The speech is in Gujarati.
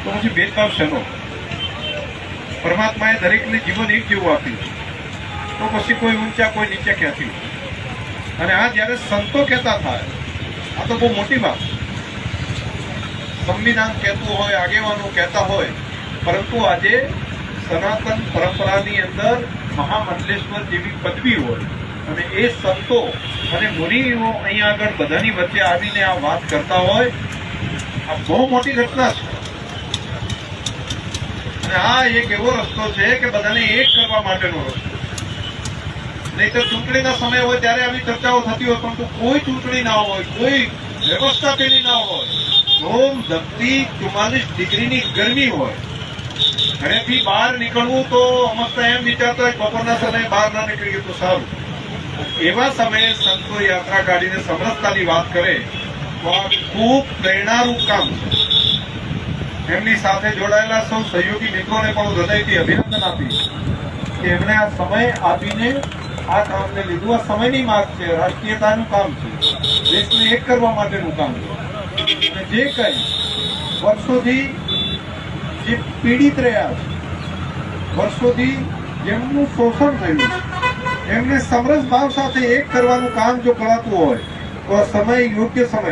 તો પછી ભેદભાવ શેનો? પરમાત્માએ દરેકને જીવન એક જેવું આપ્યું, તો પછી કોઈ ઊંચા કોઈ નીચે ક્યાંથી? અને આ જ્યારે સંતો કહેતા થાય, આ તો બહુ મોટી વાત. સંવિધાન કહેતું હોય, આગેવાનો કહેતા હોય, પરંતુ આજે સનાતન પરંપરાની અંદર મહામંડલેશ્વર જેવી પદવી હોય અને એ સંતો અને મુનિઓ અહીંયા આગળ બધાની વચ્ચે આવીને આ વાત કરતા હોય, આ બહુ મોટી ઘટના છે. અને આ એક એવો રસ્તો છે કે બધાને એક કરવા માટેનો રસ્તો. નહીં તો ચૂંટણીના સમય હોય ત્યારે આવી ચર્ચાઓ થતી હોય, પરંતુ કોઈ ચૂંટણી ના હોય, કોઈ વ્યવસ્થા તેની ના હોય, રોમ ધકતી 44 ડિગ્રીની ગરમી હોય, ઘરેથી બહાર નીકળવું તો અમસ્ત એમ વિચારતો હોય બપોરના સમયે બહાર ના નીકળી તો સારું. એવા સમયે સંતો યાત્રા કાઢીને સમરસતાની વાત કરે તો આ ખૂબ પ્રેરણારૂપ કામ છે. એમની સાથે જોડાયેલા સૌ સહયોગી મિત્રોને પણ હૃદયથી અભિનંદન આપીશ કે એમણે આ સમય આપીને આ કામને લીધું. આ સમયની માંગ છે, રાષ્ટ્રીયતાનું કામ છે, દેશને એક કરવા માટેનું કામ છે. અને જે કંઈ વર્ષોથી જે પીડિત રહ્યા છે, વર્ષોથી જેમનું શોષણ થયું છે, એમને સમરસ ભાવ સાથે એક કરવાનું કામ જો કરાતું હોય તો આ સમય યોગ્ય સમય